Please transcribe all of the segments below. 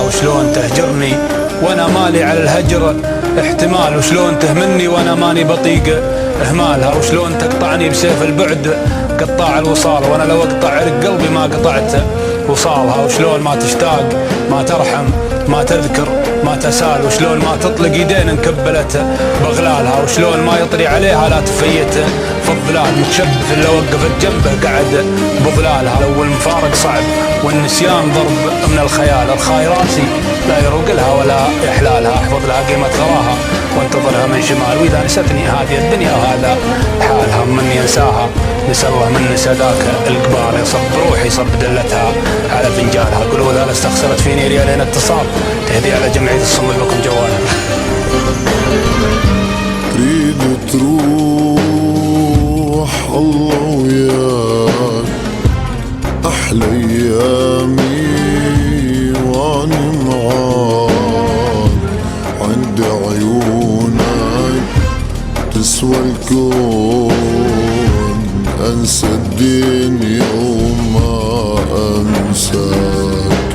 وشلون تهجرني وانا مالي على الهجر احتمال، وشلون تهمني وانا ماني بطيق اهمالها، وشلون تقطعني بسيف البعد قطاع الوصال، وانا لو اقطع عرق قلبي ما قطعت وصالها، وشلون ما تشتاق ما ترحم ما تذكر ما تسال، وشلون ما تطلق يدين انكبلت بغلالها، وشلون ما يطري عليها لا تفيت في الظلال، متشبث اللي وقفت جنبه قعد بظلالها، لو المفارق صعب والنسيان ضرب من الخيال، الخاي راسي لا يروق لها ولا يحلالها، احفظ لها قيمة غراها وانتظرها من شمال، واذا نستني هذه الدنيا وهذا حالها، مني انساها نسأل الله من نسى ذاك القبال، يصب روحي صب دلتها على فنجالها، قولوا اذا استخسرت فيني ريالين اتصال تهدي على جمعية الصم بكم جوالها. تريد تروح الله وياك احلى ايامي وانا معاك، عند عيونك تسوى الكون، انسى الدنيا وما انساك.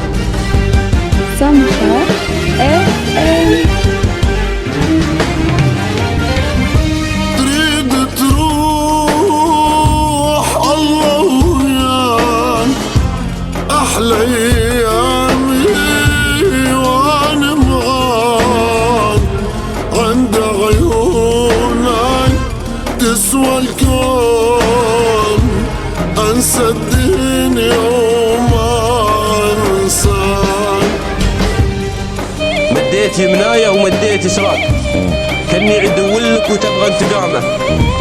سمحة FM. تريد تروح الله وياك احلى ايامي وانا معاك، عند عيونك تسوى الكون، انسى الدنيا وما انساك. مديت يمنايا ومديت يسراك، كني عدو لك وتبغى انتقامه،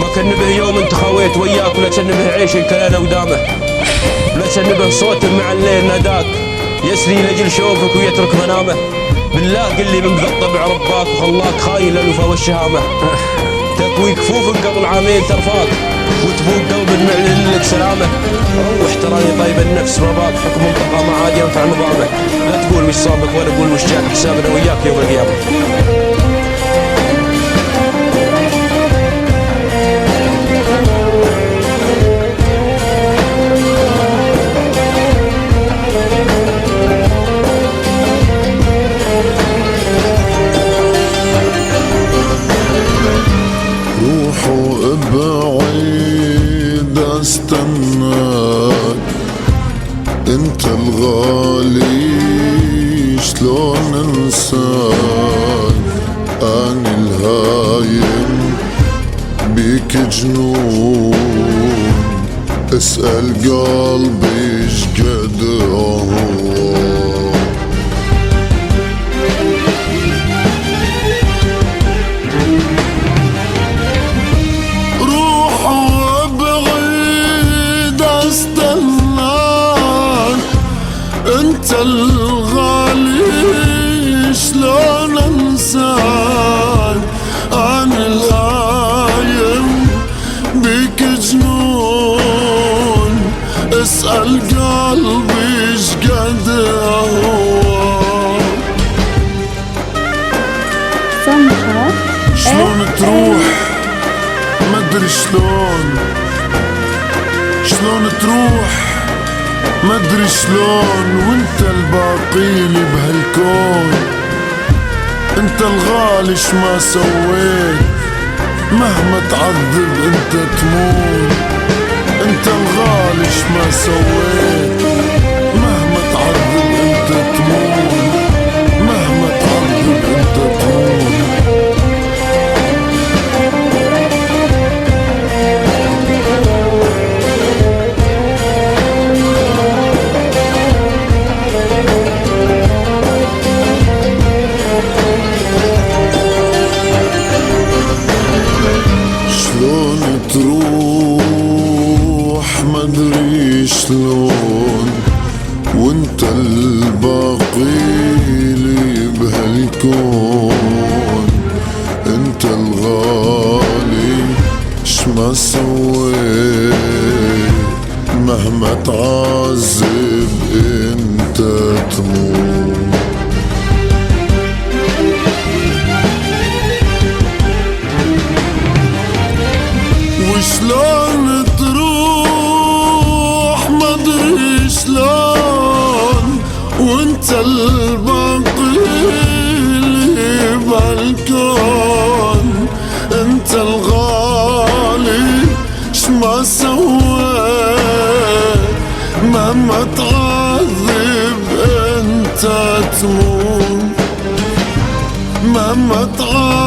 ما كان به يوم انت خاويت وياك، ولا كان به عيش كان ودامه، ولا كان به صوت مع الليل ناداك يسري لاجل شوفك ويترك منامه، بالله قل لي من بالطبع رباك وخلاك خايل الوفا والشهامه، تكوي كفوفك قبل عامين ترفاك وتفوق قلب المعلن لك سلامه، روح تراني طيب النفس رباك حكم منطقه ما عاد ينفع نظامه، لا تقول مش صابك ولا تقول مش جاك حسابنا وياك يوم القيامه. روح وابعد استناك، انت الغالي شلون انساك، انا الهايم بيك جنون، اسأل قلبي شقد هواك. انت الغالي شلون انساك، انا الهايم بيك جنون، اسأل قلبي شقد هواك. سمحة شلون تروح مدري شلون تروح مدري شلون، وانت الباقيلي بهالكون، انت الغالي شما سويت، مهما تعذب انت تمون، انت الغالي شما سويت، مهما تعذب انت تمون، مهما تعذب انت تمون. شلون تروح مدري شلون، وانت الباقيلي بهالكون، انت الغالي شما سويت مهما تعذب انت تموت. وشلون تروح مدري شلون وانت الباقي اللي بالكون، انت الغالي شما سويت مهما تعذب انت تموت، مهما تعذب